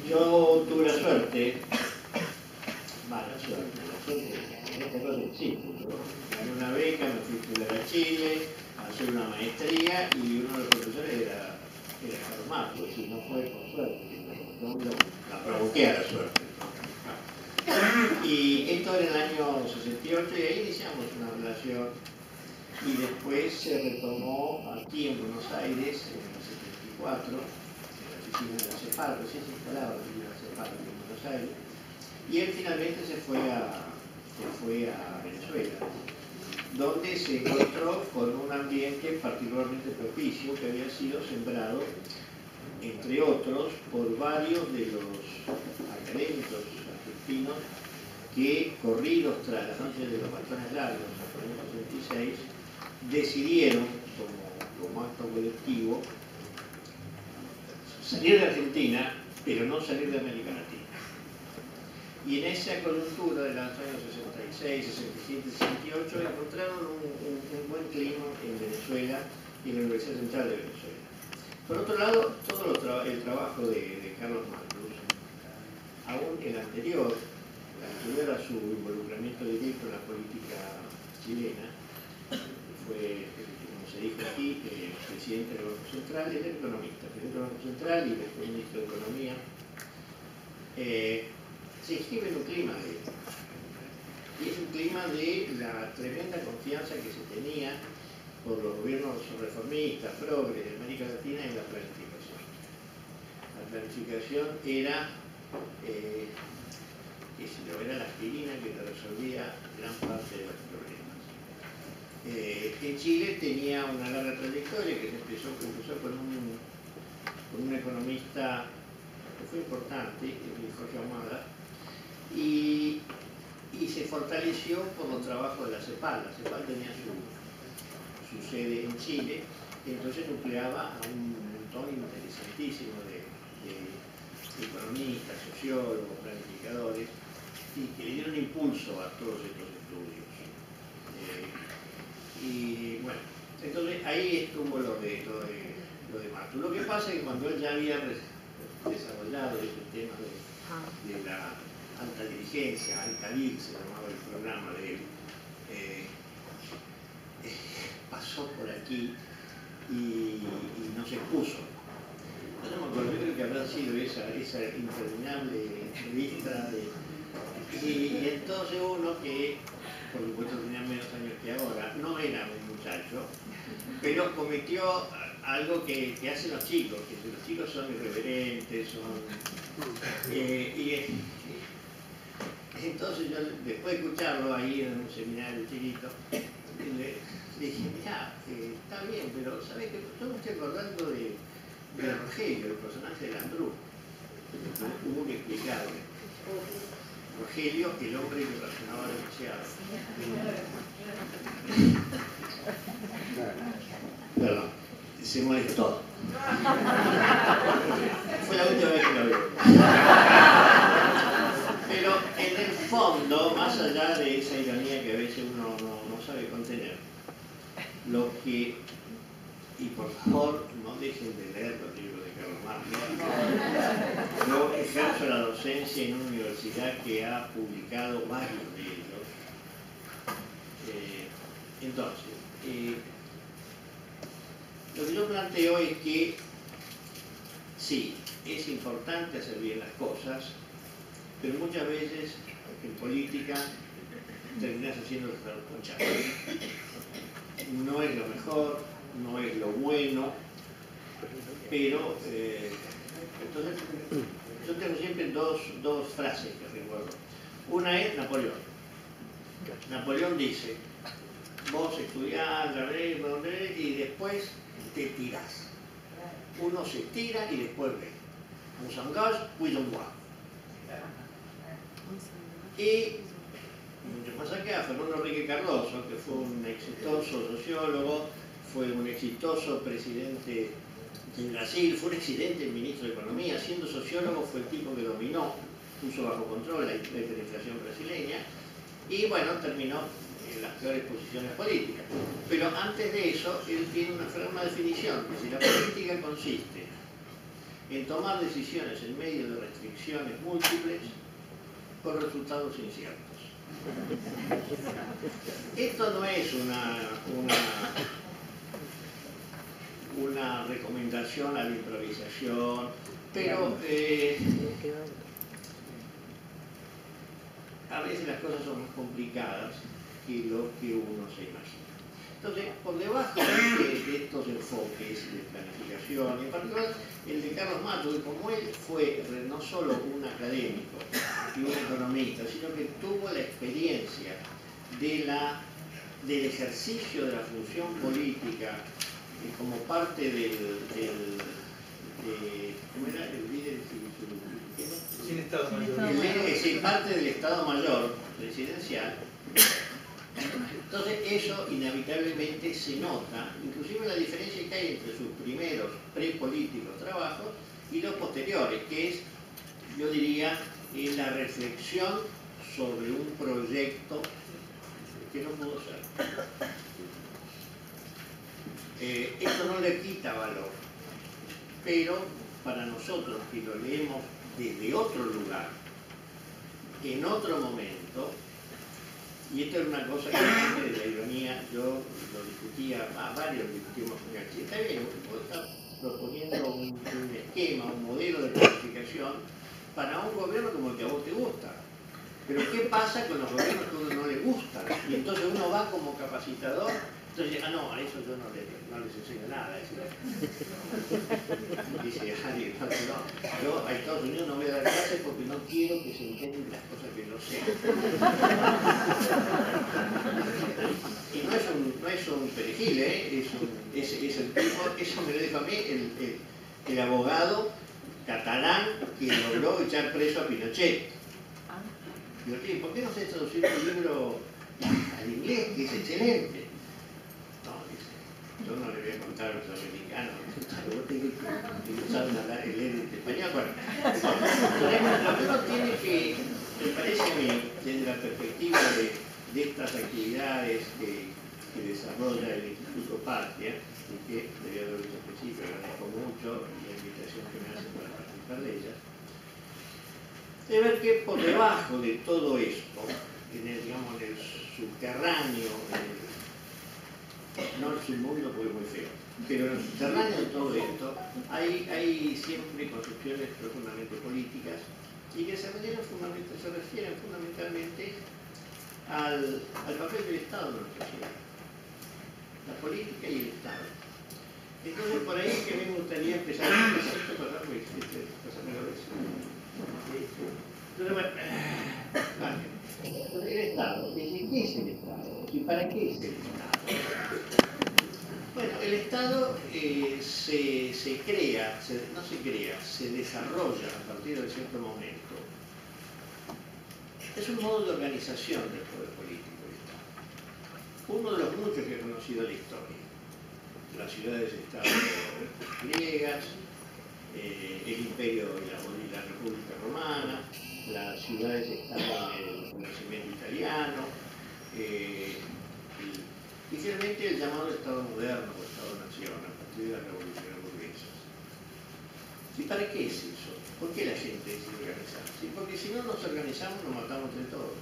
Yo tuve la suerte, sí, gané una beca, me fui a estudiar a Chile, a hacer una maestría y uno de los profesores era Carlos Marx, y no fue con suerte, la provoqué a la suerte. Y esto era en el año 68 y ahí iniciamos una relación y después se retomó aquí en Buenos Aires en el 74, en la oficina de la CEPAL, recién se instalaba la oficina de la CEPAL aquí en Buenos Aires, y él finalmente se fue a Venezuela, donde se encontró con un ambiente particularmente propicio que había sido sembrado, entre otros, por varios de los académicos argentinos que, corridos tras las noches de los bastones largos en el año 66, decidieron, como acto colectivo, salir de Argentina, pero no salir de América Latina. Y en esa coyuntura de los años 66, 67, 68, encontraron un buen clima en Venezuela y en la Universidad Central de Venezuela. Por otro lado, todo el trabajo de Carlos Marx, aún el anterior a su involucramiento directo en la política chilena, fue, como se dijo aquí, presidente del Banco Central, y era economista, presidente del Banco Central y después ministro de Economía. Se inscribe en un clima y es un clima de la tremenda confianza que se tenía por los gobiernos reformistas, progres de América Latina en la planificación. La planificación era, era la aspirina que te resolvía gran parte de los problemas. En Chile tenía una larga trayectoria que empezó con un economista que fue importante, Jorge Ahumada, y se fortaleció por los trabajos de la CEPAL. La CEPAL tenía su sede en Chile, y entonces nucleaba a un montón interesantísimo de economistas, sociólogos, planificadores, y que le dieron impulso a todos estos estudios. Y bueno, entonces ahí estuvo lo de Marx. Lo que pasa es que cuando él ya había desarrollado este tema de la alta dirigencia, Alcalil se llamaba el programa de él, pasó por aquí y no se expuso. Yo no me acuerdo, yo creo que habrá sido esa interminable entrevista y entonces uno que, por supuesto, tenía menos años que ahora, no era un muchacho, pero cometió algo que hacen los chicos, que los chicos son irreverentes, entonces yo, después de escucharlo ahí en un seminario chiquito, le dije, mirá, está bien, pero ¿sabes qué? Yo me estoy acordando de Rogelio, el personaje de Landru. Hubo que explicarle. Rogelio, el hombre que razonaba demasiado. Perdón, se molestó. Fue la última vez que lo vi. Pero en el fondo, más allá de esa ironía que a veces uno no sabe contener, lo que, y por favor no dejen de leer los libros de Carlos Marx. Yo ejerzo la docencia en una universidad que ha publicado varios de ellos. Entonces, lo que yo planteo es que sí, es importante hacer bien las cosas, pero muchas veces en política terminas haciendo los conchados. No es lo mejor, no es lo bueno, pero entonces yo tengo siempre dos frases que recuerdo. Una es Napoleón. Napoleón dice, vos estudiás, y después te tirás. Uno se tira y después ve. On s'engage, puis on voit. Y mucho más acá, Fernando Enrique Cardoso, que fue un exitoso sociólogo, fue un exitoso presidente de Brasil, fue un excelente ministro de Economía, siendo sociólogo fue el tipo que dominó, puso bajo control la hiperinflación brasileña, y bueno, terminó en las peores posiciones políticas. Pero antes de eso, él tiene una definición, que si la política consiste en tomar decisiones en medio de restricciones múltiples con resultados inciertos. Esto no es una recomendación a la improvisación, pero a veces las cosas son más complicadas que lo que uno se imagina. Entonces, por debajo de estos enfoques de planificación, en particular el de Carlos Mato, que como él fue no solo un académico y un economista, sino que tuvo la experiencia del ejercicio de la función política como parte ¿cómo era? El líder sin Estado Mayor. Parte del Estado Mayor presidencial. Entonces eso inevitablemente se nota, inclusive la diferencia que hay entre sus primeros prepolíticos trabajos y los posteriores, que es, yo diría, la reflexión sobre un proyecto que no pudo ser. Esto no le quita valor, pero para nosotros que lo leemos desde otro lugar, en otro momento, y esto es una cosa que antes de la ironía yo lo discutía, varios discutimos con él. Está bien, vos estás proponiendo un esquema, un modelo de planificación para un gobierno como el que a vos te gusta. Pero ¿qué pasa con los gobiernos que a uno no le gustan? Y entonces uno va como capacitador, entonces no, a eso yo no les enseño nada. Dice alguien, no, yo a Estados Unidos no voy a dar clases porque no quiero que se entiendan las cosas que yo sé. Y no es un perejil, es el tipo, eso me lo dijo a mí el abogado catalán que logró echar preso a Pinochet. Digo, ¿por qué no se traducir tu libro al inglés, que es excelente? No, dice, yo no le voy a contar a los americanos, vos tenés que saben hablar el español. Bueno, lo que uno tiene que, me parece a mí, desde la perspectiva de estas actividades que desarrolla el Instituto Patria, y que debía haber dicho al principio, agradezco mucho la invitación que me hacen para participar de ellas, de ver que por debajo de todo esto, en el subterráneo, no el submundo porque es muy feo, pero en el subterráneo de todo esto hay siempre concepciones profundamente políticas y que se refieren fundamentalmente al papel del Estado en nuestra sociedad, la política y el Estado. Entonces por ahí es que a mí me gustaría empezar a esto, entonces, bueno, el Estado, ¿qué es el Estado? ¿Y para qué es el Estado? Bueno, el Estado se crea, se desarrolla a partir de cierto momento. Es un modo de organización del poder político del Estado. Uno de los muchos que ha conocido la historia. Las ciudades-estado griegas, el imperio y la República Romana, las ciudades-estado en el Renacimiento italiano, y finalmente el llamado Estado moderno o Estado-nación a partir de la Revolución burguesa. ¿Y para qué es eso? ¿Por qué la gente decide organizarse? Porque si no nos organizamos nos matamos entre todos.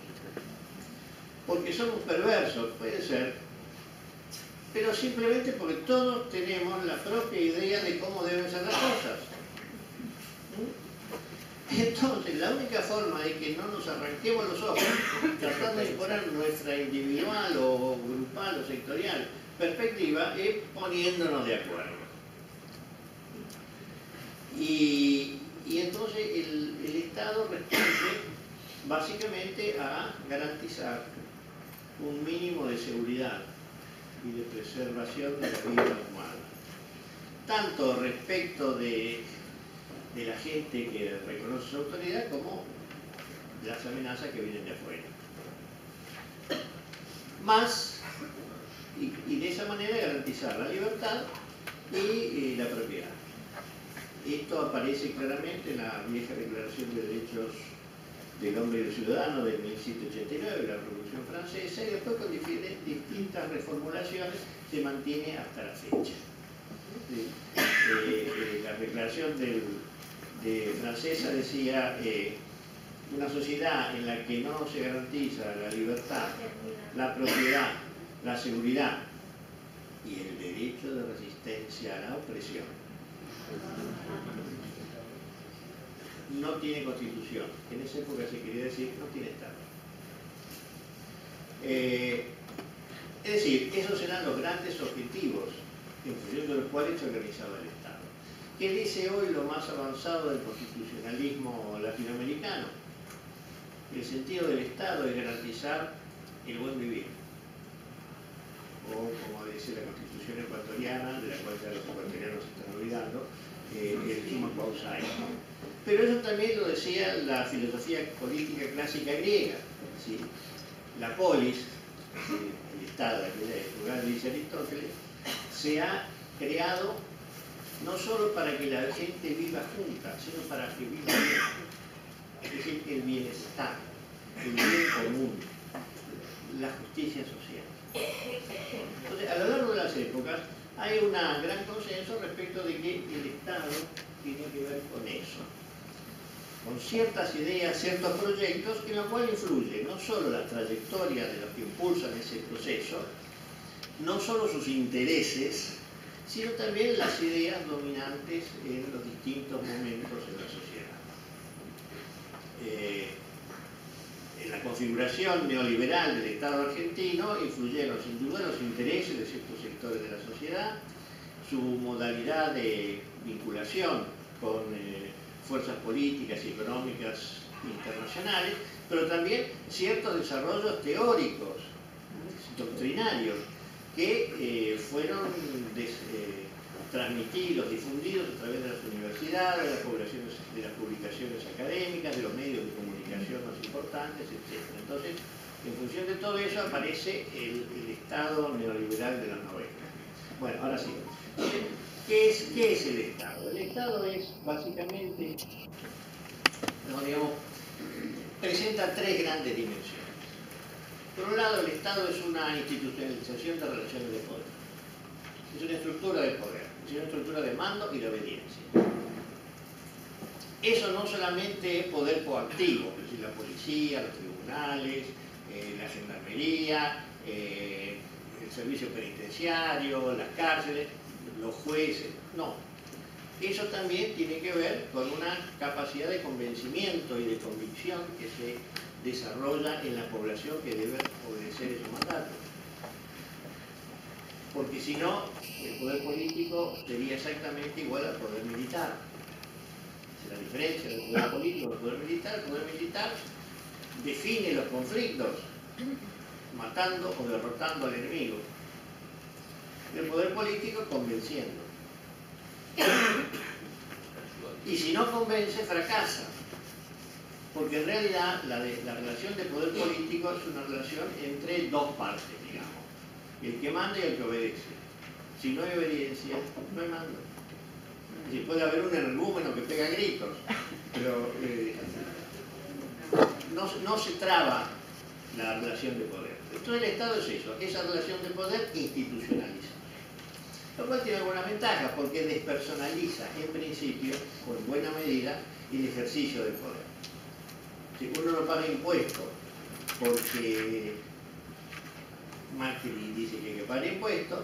Porque somos perversos, puede ser, pero simplemente porque todos tenemos la propia idea de cómo deben ser las cosas. Entonces, la única forma de que no nos arranquemos los ojos tratando de imponer nuestra individual o grupal o sectorial perspectiva es poniéndonos de acuerdo. Y entonces el Estado responde básicamente a garantizar un mínimo de seguridad y de preservación de la vida humana, tanto respecto de la gente que reconoce su autoridad como las amenazas que vienen de afuera. Más, y de esa manera garantizar la libertad y la propiedad. Esto aparece claramente en la vieja Declaración de Derechos del Hombre y del Ciudadano de 1789, la Revolución Francesa, y después con diferentes estas reformulaciones se mantiene hasta la fecha. La declaración francesa decía una sociedad en la que no se garantiza la libertad, la propiedad, la seguridad y el derecho de resistencia a la opresión no tiene constitución. En esa época se quería decir no tiene Estado. Es decir, esos eran los grandes objetivos en función de los cuales se organizaba el Estado. ¿Qué dice hoy lo más avanzado del constitucionalismo latinoamericano? El sentido del Estado es garantizar el buen vivir. O, como dice la Constitución ecuatoriana, de la cual ya los ecuatorianos se están olvidando, el summa pausae. Pero eso también lo decía la filosofía política clásica griega. ¿Sí? La polis, el Estado de aquella época, dice Aristóteles, se ha creado no solo para que la gente viva junta, sino para que viva bien. Es decir, el bienestar, el bien común, la justicia social. Entonces, a lo largo de las épocas hay un gran consenso respecto de que el Estado tiene que ver con eso, con ciertas ideas, ciertos proyectos en los cuales influye no solo la trayectoria de los que impulsan ese proceso, no solo sus intereses, sino también las ideas dominantes en los distintos momentos en la sociedad. En la configuración neoliberal del Estado argentino influyeron sin duda los intereses de ciertos sectores de la sociedad, su modalidad de vinculación con fuerzas políticas y económicas internacionales, pero también ciertos desarrollos teóricos, doctrinarios, que fueron transmitidos, difundidos a través de las universidades, de las publicaciones académicas, de los medios de comunicación más importantes, etc. Entonces, en función de todo eso aparece el Estado neoliberal de los 90. Bueno, ahora sí. ¿Qué es el Estado? El Estado es básicamente, presenta tres grandes dimensiones. Por un lado, el Estado es una institucionalización de relaciones de poder. Es una estructura de poder, es una estructura de mando y de obediencia. Eso no solamente es poder coactivo, es decir, la policía, los tribunales, la gendarmería, el servicio penitenciario, las cárceles, los jueces, no. Eso también tiene que ver con una capacidad de convencimiento y de convicción que se desarrolla en la población que debe obedecer esos mandatos. Porque si no, el poder político sería exactamente igual al poder militar. La diferencia del poder político y el poder militar define los conflictos, matando o derrotando al enemigo. El poder político convenciendo. Y si no convence, fracasa. Porque en realidad la relación de poder político es una relación entre dos partes, digamos. El que manda y el que obedece. Si no hay obediencia, no hay mando. Si puede haber un energúmeno que pega gritos, pero no se traba la relación de poder. Entonces el Estado es eso, esa relación de poder institucionaliza. Lo cual tiene algunas ventajas, porque despersonaliza, en principio, o en buena medida, el ejercicio del poder. Si uno no paga impuestos porque Macri dice que hay que pagar impuestos,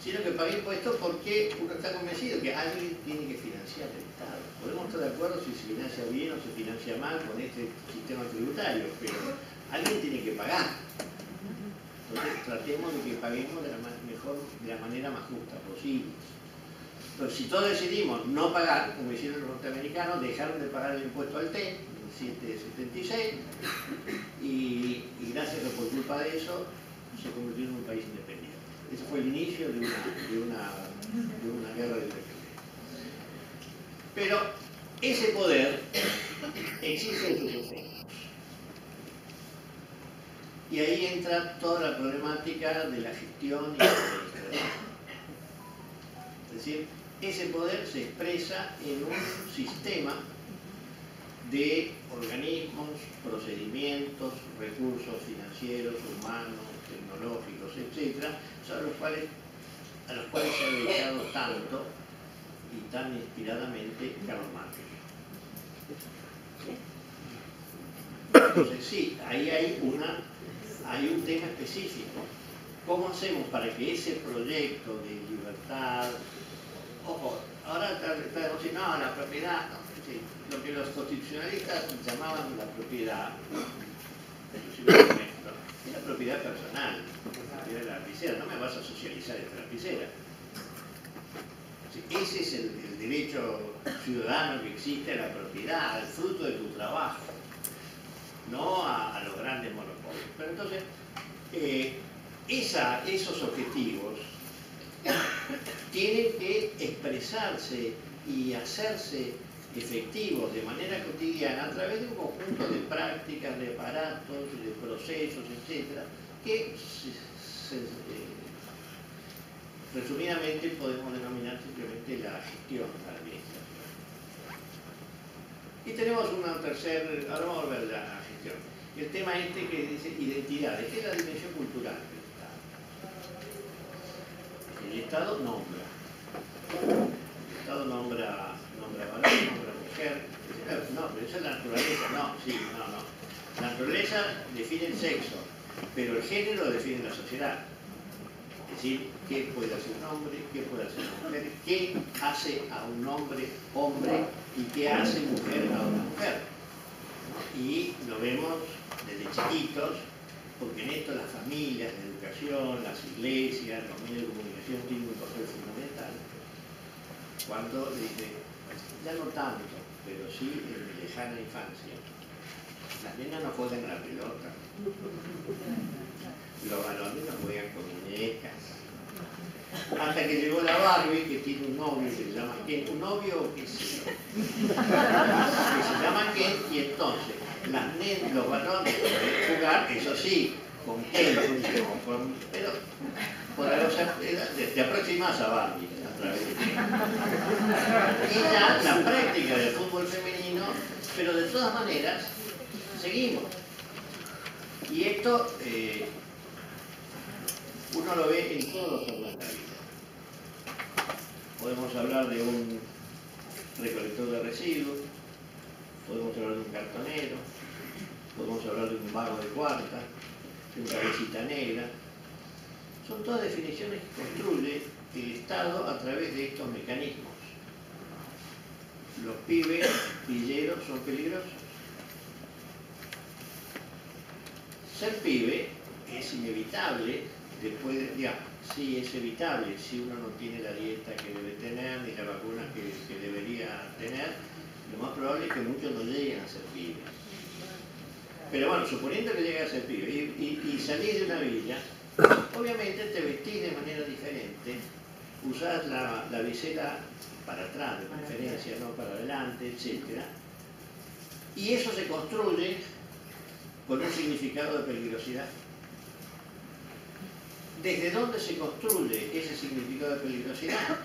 sino que paga impuestos porque uno está convencido que alguien tiene que financiar el Estado. Podemos estar de acuerdo si se financia bien o se financia mal con este sistema tributario, pero alguien tiene que pagar. Entonces tratemos de que paguemos de la manera más justa posible. Entonces, si todos decidimos no pagar, como hicieron los norteamericanos, dejaron de pagar el impuesto al TEN en 776 y gracias a que por culpa de eso se convirtió en un país independiente. Ese fue el inicio de una guerra de independencia. Pero ese poder existe en sus efectos. Y ahí entra toda la problemática de la gestión y la administración. Es decir, ese poder se expresa en un sistema de organismos, procedimientos, recursos financieros, humanos, tecnológicos, etc., son a los cuales se ha dedicado tanto y tan inspiradamente Carlos Marx. Entonces sí, ahí hay un tema específico. ¿Cómo hacemos para que ese proyecto de libertad, ojo, ahora está diciendo, no, la propiedad, no, sí, lo que los constitucionalistas llamaban la propiedad, es la propiedad personal, la propiedad de la lapicera, no me vas a socializar esta lapicera. Ese es el derecho ciudadano que existe a la propiedad, al fruto de tu trabajo, no a los grandes monopolios. Pero entonces, esos objetivos tienen que expresarse y hacerse efectivos de manera cotidiana a través de un conjunto de prácticas, de aparatos, de procesos, etc., que resumidamente podemos denominar simplemente la gestión, la administración. Y tenemos una tercera, ahora vamos a ver la gestión. El tema que dice identidades, que es la dimensión cultural del Estado. El Estado nombra. El Estado nombra varón, nombra mujer. No, pero esa es la naturaleza. No, sí, no. La naturaleza define el sexo, pero el género lo define la sociedad. Es decir, qué puede hacer un hombre, qué puede hacer una mujer, qué hace a un hombre y qué hace mujer a una mujer. Y lo vemos desde chiquitos, porque en esto las familias, la educación, las iglesias, los medios de comunicación tienen un papel fundamental. Cuando dice, ya no tanto, pero sí en mi lejana infancia, las nenas no juegan a la pelota, los varones no juegan con muñecas. Hasta que llegó la Barbie, que tiene un novio que se llama Ken, un novio o qué sé yo, que se llama Ken, y entonces los varones pueden jugar, eso sí, con Ken, pero por algo te aproximas a Barbie a través de Ken. Y ya la práctica del fútbol femenino, pero de todas maneras, seguimos. Y esto uno lo ve en todos los órdenes de la vida. Podemos hablar de un recolector de residuos, podemos hablar de un cartonero, podemos hablar de un vago de cuarta, de un cabecita negra. Son todas definiciones que construye el Estado a través de estos mecanismos. Los pibes pilleros son peligrosos. Ser pibe es inevitable después digamos, sí es evitable si uno no tiene la dieta que debe tener ni la vacuna que debería tener, lo más probable es que muchos no lleguen a ser pibes. Pero bueno, suponiendo que lleguen a ser pibes y salís de una villa, obviamente te vestís de manera diferente, usás la visera para atrás, de preferencia, no para adelante, etc. Y eso se construye con un significado de peligrosidad. ¿Desde dónde se construye ese significado de peligrosidad?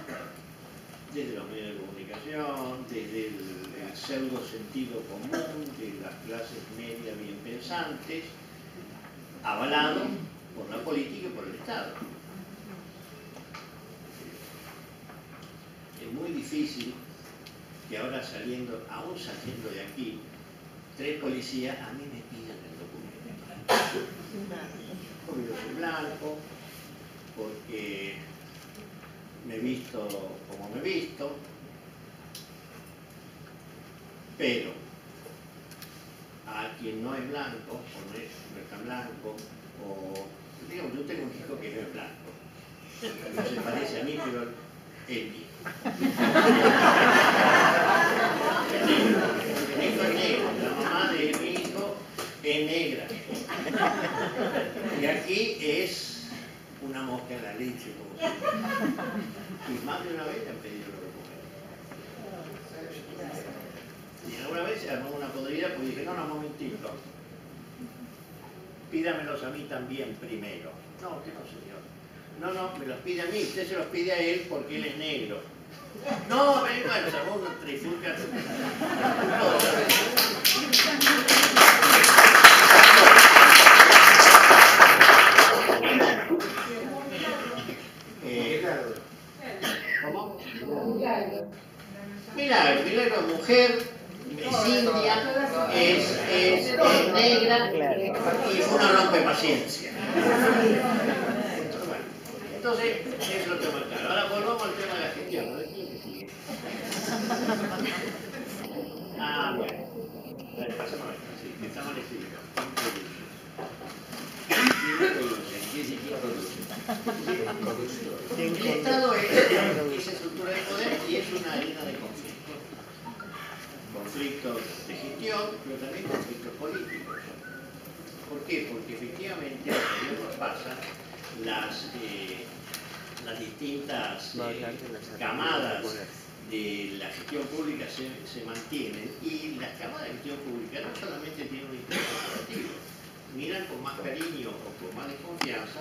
Desde los medios de comunicación, desde el pseudo sentido común de las clases medias bien pensantes, avalado por la política y por el Estado. Es muy difícil que ahora aún saliendo de aquí, 3 policías a mí me pidan el documento. Porque yo soy blanco, porque me he visto como me he visto, pero a quien no es blanco, o no es tan blanco, o digamos, yo tengo un hijo que no es blanco, no se parece a mí, pero es mío. Mi hijo es negro, la mamá de mi hijo es negra. Y aquí es una mosca en la leche, como siempre. Y más de una vez le han pedido lo recoger. Y alguna vez se armó una podrida porque dije, no, un momentito. Pídamelos a mí también primero. No, que no, señor. No, me los pide a mí, usted se los pide a él porque él es negro. No, venga, se armó una trifulca. Milagro es mujer, es india, es negra y fue una rompe paciencia. Entonces, eso es lo que más claro. Ahora volvamos al tema de la gestión. A ver qué es lo que sigue. Ah, bueno. Pasamos a esto, sí, que estamos explicando. El Estado es esa estructura de poder y es una arena de conflicto. Conflictos de gestión, pero también conflictos políticos. ¿Por qué? Porque efectivamente los gobiernos pasan las distintas camadas de la gestión pública se mantienen y las camadas de gestión pública no solamente tienen un interés corporativo, miran con más cariño o con más desconfianza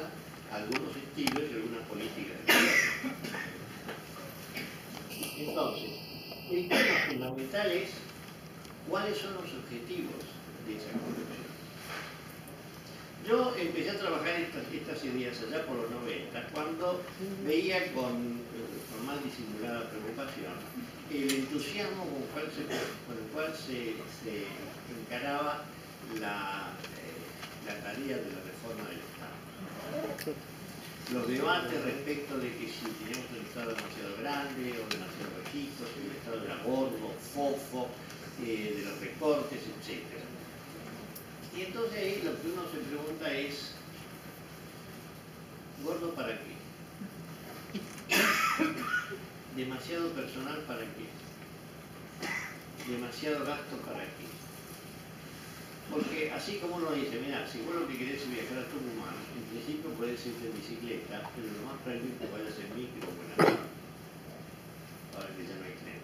algunos estilos y algunas políticas de gobierno. Entonces, el tema fundamental es cuáles son los objetivos de esa construcción. Yo empecé a trabajar estas ideas allá por los 90, cuando veía con más disimulada preocupación el entusiasmo con el cual se encaraba la tarea de la reforma del Estado. Los debates respecto de que si teníamos un Estado demasiado grande o demasiado chico, si el Estado era gordo, fofo, de los recortes, etc. Y entonces ahí lo que uno se pregunta es, ¿gordo para qué? ¿Demasiado personal para qué? ¿Demasiado gasto para qué? Porque así como uno dice, mira, si vos lo que querés es viajar a Tucumán, en principio podés irte en bicicleta, pero lo más práctico es que vayas en micro o en avión. Ahora que ya no hay tren.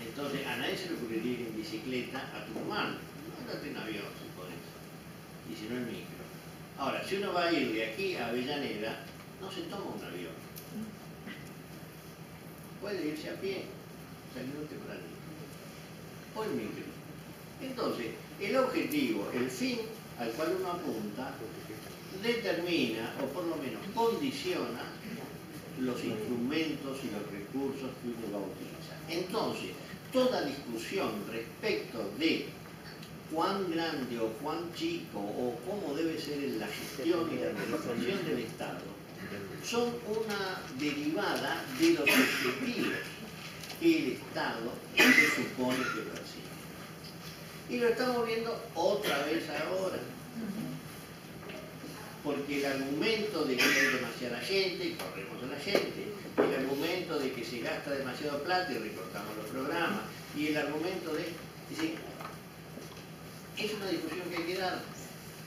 Entonces, a nadie se le ocurriría ir en bicicleta a Tucumán. No andate en avión si podés. Y si no en micro. Ahora, si uno va a ir de aquí a Avellaneda, no se toma un avión. Puede irse a pie, saliendo tempranito. O en micro. Entonces, el objetivo, el fin al cual uno apunta, determina, o por lo menos condiciona, los instrumentos y los recursos que uno va a utilizar. Entonces, toda discusión respecto de cuán grande o cuán chico o cómo debe ser la gestión y la administración del Estado son una derivada de los objetivos que el Estado se supone que persigue. Y lo estamos viendo otra vez ahora. Porque el argumento de que hay demasiada gente, corremos a la gente, el argumento de que se gasta demasiado plata y recortamos los programas, y el argumento de... Es una discusión que hay que dar,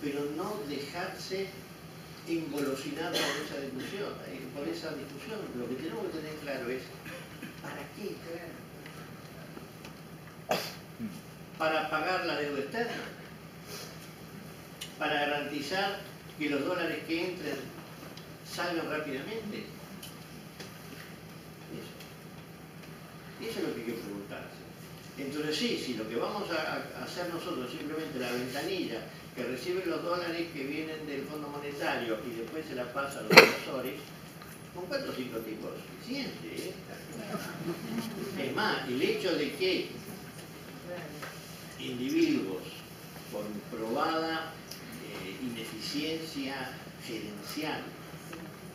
pero no dejarse engolosinar por esa discusión. Lo que tenemos que tener claro es, ¿para qué? Para pagar la deuda externa, para garantizar que los dólares que entren salgan rápidamente. Eso es lo que hay que preguntarse. Entonces sí, si lo que vamos a hacer nosotros es simplemente la ventanilla que recibe los dólares que vienen del Fondo Monetario y después se la pasa a los inversores, con 4 o 5 tipos es suficiente. Es más, el hecho de que individuos con probada ineficiencia gerencial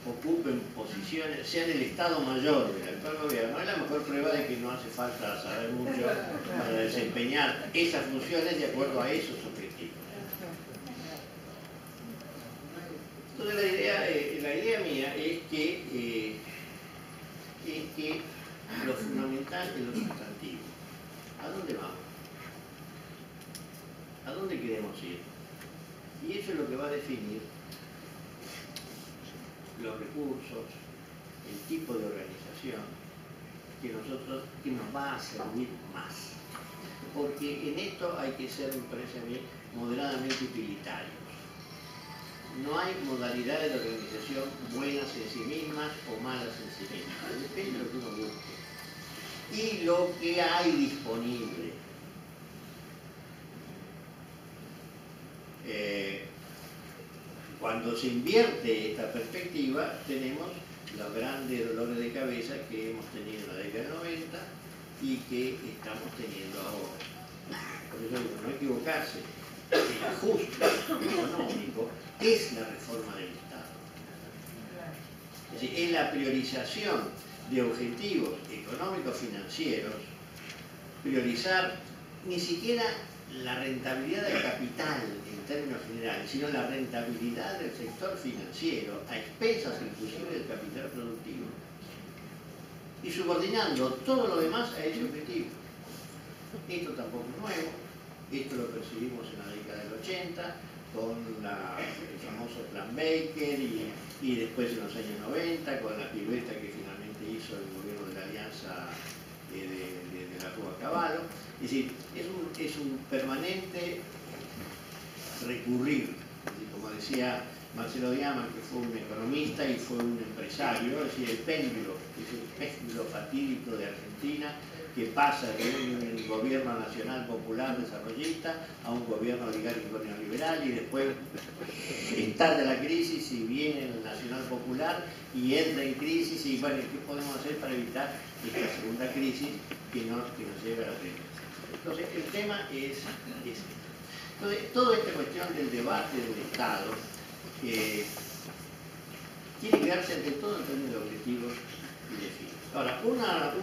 ocupen posiciones, sean el Estado Mayor del actual gobierno, es la mejor prueba de que no hace falta saber mucho para desempeñar esas funciones de acuerdo a esos objetivos. Entonces la idea mía es que lo fundamental es lo sustantivo. ¿A dónde vamos? ¿A dónde queremos ir? Y eso es lo que va a definir los recursos, el tipo de organización que nos va a servir más. Porque en esto hay que ser, me parece a mí, moderadamente utilitarios. No hay modalidades de organización buenas en sí mismas o malas en sí mismas. Depende de lo que uno busque. Y lo que hay disponible. Cuando se invierte esta perspectiva, tenemos los grandes dolores de cabeza que hemos tenido en la década del 90 y que estamos teniendo ahora. Por eso digo, no equivocarse, el ajuste económico es la reforma del Estado. Es decir, es la priorización de objetivos económicos financieros, priorizar ni siquiera la rentabilidad del capital en términos generales, sino la rentabilidad del sector financiero, a expensas inclusive del capital productivo, y subordinando todo lo demás a ese objetivo. Esto tampoco es nuevo, esto lo percibimos en la década del 80, con el famoso Plan Baker y después en los años 90, con la pirueta que finalmente hizo el gobierno de la Alianza de la Rúa-Cavallo. Es decir, es un permanente recurrir, como decía Marcelo Diaman, que fue un economista y fue un empresario, es decir, el péndulo fatídico de Argentina, que pasa de un gobierno nacional popular desarrollista a un gobierno oligárquico neoliberal, y después estalla la crisis y viene el nacional popular y entra en crisis, y bueno, ¿qué podemos hacer para evitar esta segunda crisis que nos lleve a la primera? Entonces, el tema es entonces, toda esta cuestión del debate del Estado tiene que darse ante todo en términos de objetivos y de fines. Ahora,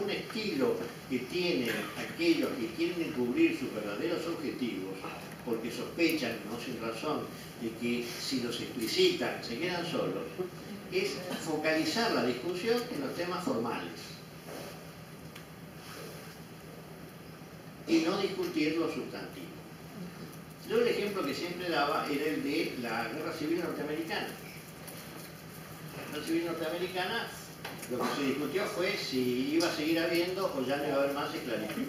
un estilo que tienen aquellos que quieren encubrir sus verdaderos objetivos, porque sospechan, no sin razón, de que si los explicitan se quedan solos, es focalizar la discusión en los temas formales y no discutir lo sustantivo. Yo el ejemplo que siempre daba era el de la Guerra Civil Norteamericana. La Guerra Civil Norteamericana, lo que se discutió fue si iba a seguir habiendo o ya no iba a haber más esclavitud.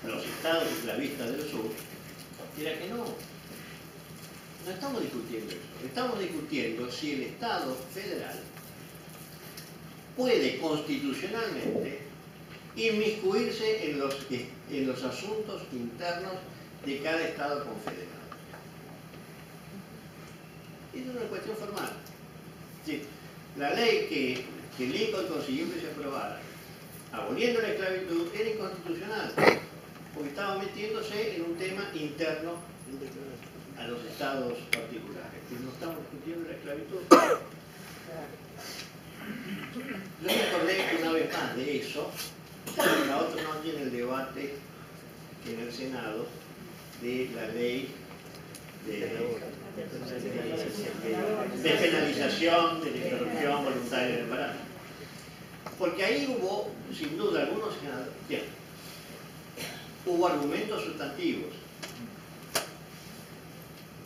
Los estados esclavistas del sur era que no estamos discutiendo eso. Estamos discutiendo si el Estado federal puede constitucionalmente inmiscuirse en los asuntos internos de cada Estado confederado. Es una cuestión formal. Sí, la ley que Lincoln consiguió que se aprobara, aboliendo la esclavitud, era inconstitucional, porque estaba metiéndose en un tema interno a los estados particulares. Pero no estamos discutiendo la esclavitud. Yo me acordé una vez más de eso, la otra noche en el debate en el Senado de la ley de penalización de la interrupción voluntaria del embarazo. Porque ahí hubo, sin duda, algunos senadores, hubo argumentos sustantivos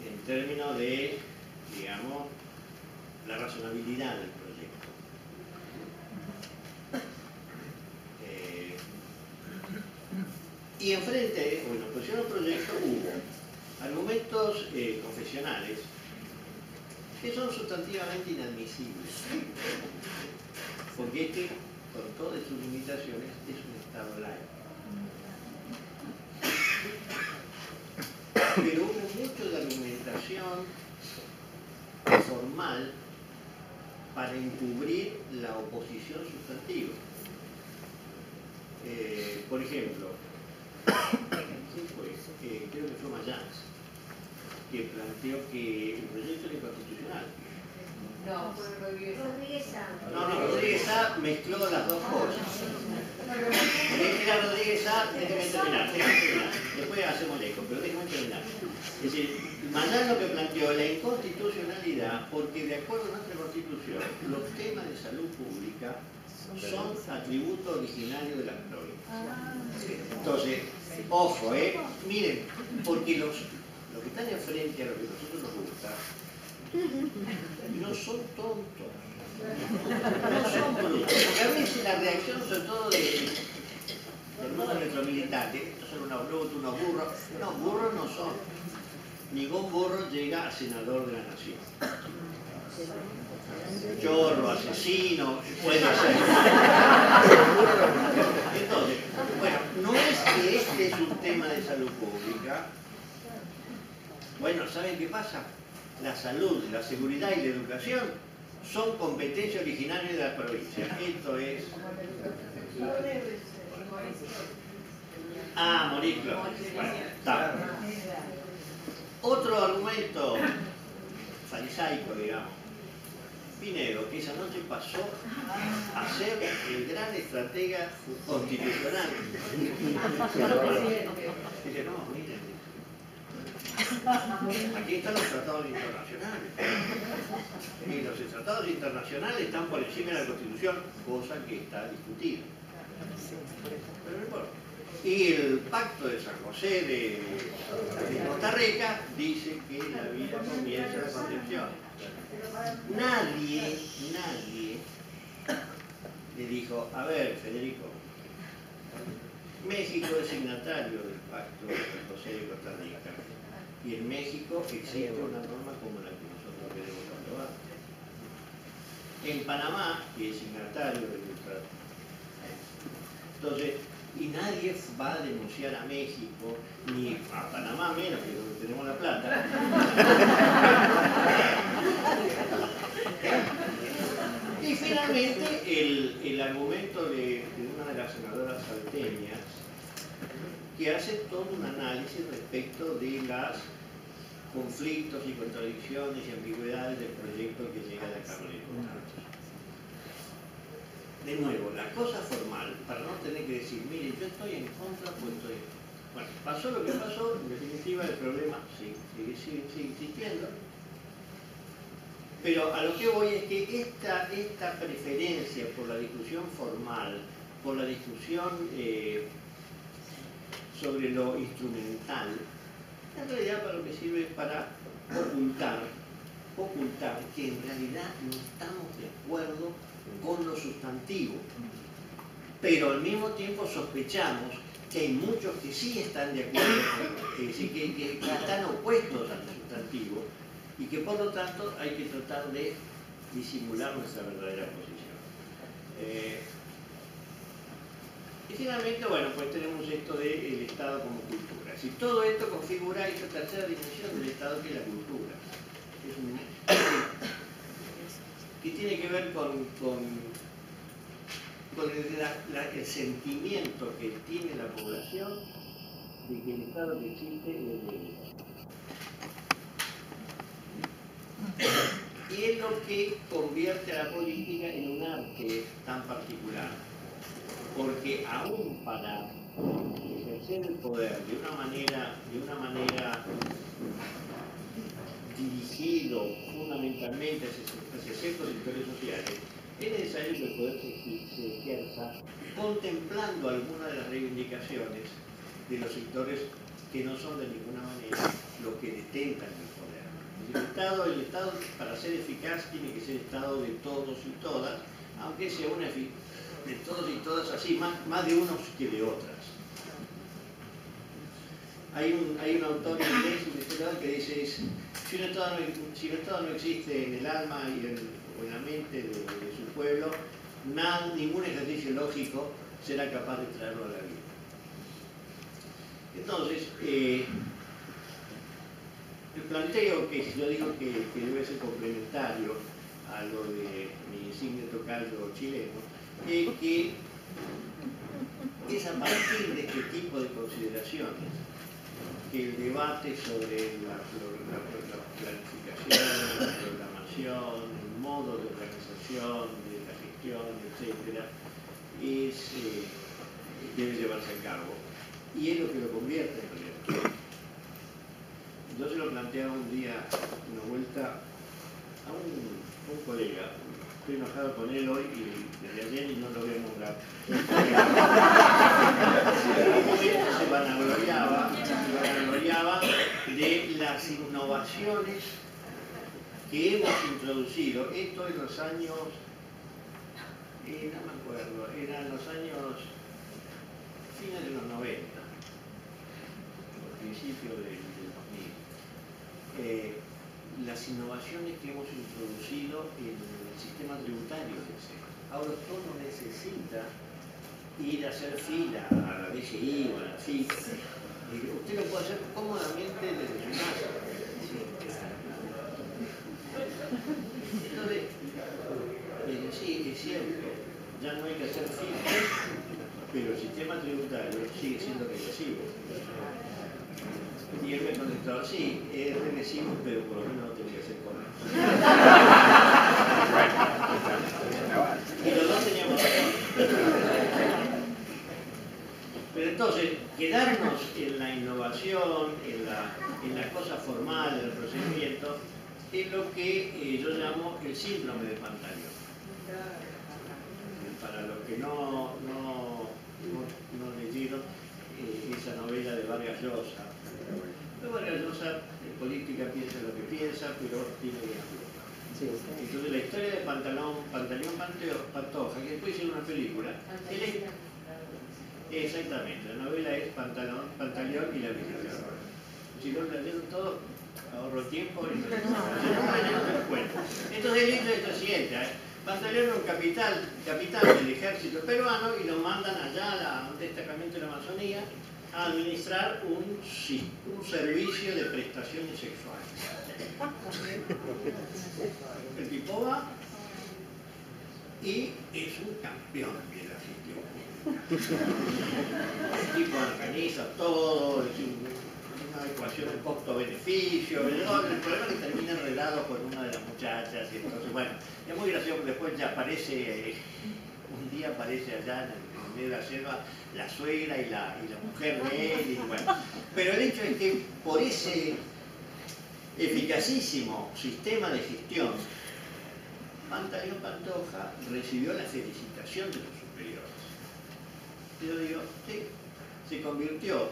en términos de, digamos, la razonabilidad del proyecto. Y enfrente, o en oposición al proyecto, hubo argumentos confesionales que son sustantivamente inadmisibles, porque este, con todas sus limitaciones, es un Estado laico. Pero hubo mucho de argumentación formal para encubrir la oposición sustantiva. Por ejemplo, creo que fue Mayans, que planteó que el proyecto era inconstitucional. No, Rodríguez Sá. No, Rodríguez Sá mezcló las dos cosas. Era Rodríguez Sá, déjeme terminar. Después hacemos eco, pero déjeme terminar. Es decir, Mayans lo que planteó la inconstitucionalidad, porque de acuerdo a nuestra Constitución, los temas de salud pública son atributo originario de la provincia. Entonces, ojo, miren, porque los que están enfrente a lo que a nosotros nos gusta no son tontos, no son brutos. Porque a veces la reacción, sobre todo del mundo de nuestro militante, estos son unos brutos, unos burros. No, burros no son. Ningún burro llega a senador de la nación. Chorro, asesino, puede ser. Entonces, bueno, no es que este es un tema de salud pública. Bueno, ¿saben qué pasa? la salud, la seguridad y la educación son competencia originaria de la provincia. Esto es... Ah, morir, claro. Bueno, está. Otro argumento farisaico, digamos. Pinedo, que esa noche pasó a ser el gran estratega constitucional. Dice, no, miren, aquí están los tratados internacionales. Y los tratados internacionales están por encima de la Constitución, cosa que está discutida. Pero no importa. Y el pacto de San José de Costa Rica dice que la vida comienza en la Concepción. Nadie le dijo, a ver, Federico, México es signatario del pacto de San José de Costa Rica. Y en México existe una norma como la que nosotros queremos aprobar. En Panamá, que es signatario del tratado. Entonces, y nadie va a denunciar a México, ni a Panamá menos, que es donde tenemos la plata. Y finalmente el argumento de una de las senadoras salteñas, que hace todo un análisis respecto de los conflictos y contradicciones y ambigüedades del proyecto que llega de la Cámara de Diputados. De nuevo, la cosa formal, para no tener que decir, mire, yo estoy en contra, pues estoy... Bueno, pasó lo que pasó, en definitiva el problema sigue existiendo. Pero a lo que voy es que esta preferencia por la discusión formal, por la discusión sobre lo instrumental, en realidad para lo que sirve es para ocultar que en realidad no estamos de acuerdo con lo sustantivo, pero al mismo tiempo sospechamos que hay muchos que sí están de acuerdo, que están opuestos al sustantivo y que por lo tanto hay que tratar de disimular nuestra verdadera posición. Y finalmente, bueno, pues tenemos esto del Estado como cultura. Si todo esto configura esta tercera dimensión del Estado, que es la cultura, que tiene que ver con el sentimiento que tiene la población de que el Estado que existe es de... Y es lo que convierte a la política en un arte tan particular, porque aún para ejercer el poder de una manera dirigido fundamentalmente hacia ciertos sectores sociales, es necesario que el poder se ejerza contemplando algunas de las reivindicaciones de los sectores que no son de ninguna manera los que detentan el poder. El Estado, para ser eficaz, tiene que ser Estado de todos y todas, aunque sea de todos y todas así, más de unos que de otras. Hay un autor inglés, investigador, que dice, si un Estado no existe en el alma o en la mente de su pueblo, ningún ejercicio lógico será capaz de traerlo a la vida. Entonces, el planteo que yo digo que debe ser complementario a lo de mi insigne tocayo chileno, es que es a partir de este tipo de consideraciones que el debate sobre la planificación, la programación, el modo de organización, de la gestión, etc., debe llevarse a cabo. Y es lo que lo convierte en realidad. Yo se lo planteaba un día, una vuelta, a un colega. Estoy enojado con él hoy y desde ayer y no lo voy a nombrar. Se vanagloriaba de las innovaciones que hemos introducido. Esto en los años, no me acuerdo, eran los años fines de los 90, principios del 2000. Las innovaciones que hemos introducido en el sistema tributario. Ahora todo necesita ir a hacer fila a la DGI o a la FIP. Usted lo puede hacer cómodamente desde su casa. sistema tributario sigue siendo regresivo. Y él me contestó, sí, es regresivo, pero por lo menos no tenía que hacer comer. Y los dos teníamos razón. Pero entonces, quedarnos en la innovación, en la cosa formal, en el procedimiento, es lo que yo llamo el síndrome de Pantaleón. Para los que no leyeron esa novela de Vargas Llosa. Vargas Llosa en política piensa lo que piensa, pero tiene ideas locas. Entonces la historia de Pantaleón Pantoja, que después hizo una película, exactamente, la novela es Pantaleón y la biblioteca. Si no la leyeron todo, ahorro tiempo y no me cuento. Entonces el hecho es lo siguiente, Pantaleón era un capitán del ejército peruano y lo mandan allá a un destacamento de la Amazonía a administrar un servicio de prestaciones sexuales. El tipo va y es un campeón de la gestión pública. El tipo organiza todo, es una ecuación de costo-beneficio, el problema es que termina enredado con una de las muchachas, y entonces, bueno, es muy gracioso porque después ya aparece, un día aparece allá en el medio de la selva la suegra y la mujer de él, y bueno. Pero el hecho es que por ese eficacísimo sistema de gestión, Pantaleón Pantoja recibió la felicitación de los superiores. Y yo digo, sí, se convirtió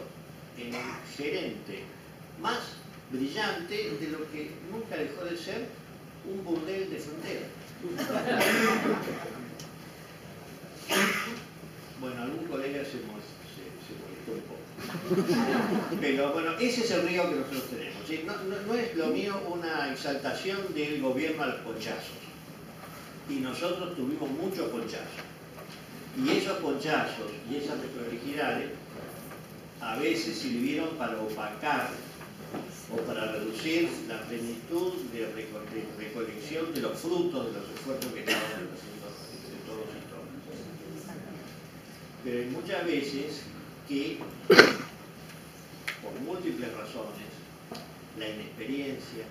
en el gerente más brillante de lo que nunca dejó de ser un burdel de frontera. Bueno, algún colega se molestó un poco. Pero bueno, ese es el río que nosotros tenemos. ¿Sí? No es lo mío una exaltación del gobierno a los ponchazos. Y nosotros tuvimos muchos ponchazos. Y esos ponchazos y esas desprolijidades a veces sirvieron para opacar o para reducir la plenitud de recolección de los frutos de los esfuerzos que estaban haciendo entre todos y todas. Pero hay muchas veces que, por múltiples razones, la inexperiencia,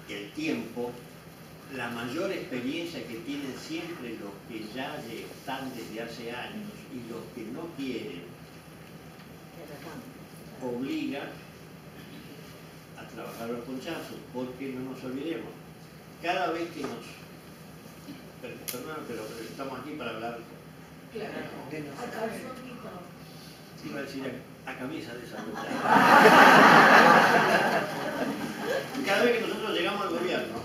el tiempo, la mayor experiencia que tienen siempre los que ya están desde hace años y los que no quieren, obliga a trabajar los ponchazos, porque no nos olvidemos, cada vez que perdón, pero estamos aquí para hablar, iba a decir a camisa de esa lucha. Cada vez que nosotros llegamos al gobierno,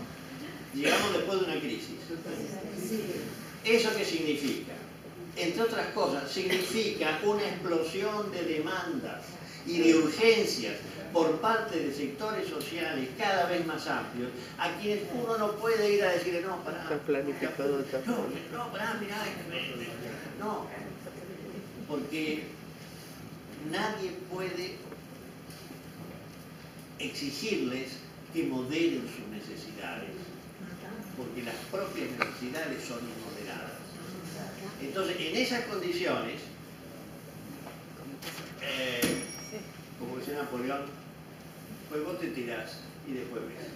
llegamos después de una crisis. ¿Eso qué significa? Entre otras cosas, significa una explosión de demandas y de urgencias por parte de sectores sociales cada vez más amplios, a quienes uno no puede ir a decirle, no, pará, pará, mirá, no, porque nadie puede exigirles que moderen sus necesidades, porque las propias necesidades son inmoderadas. Entonces, en esas condiciones, como decía Napoleón, pues vos te tirás y después ves.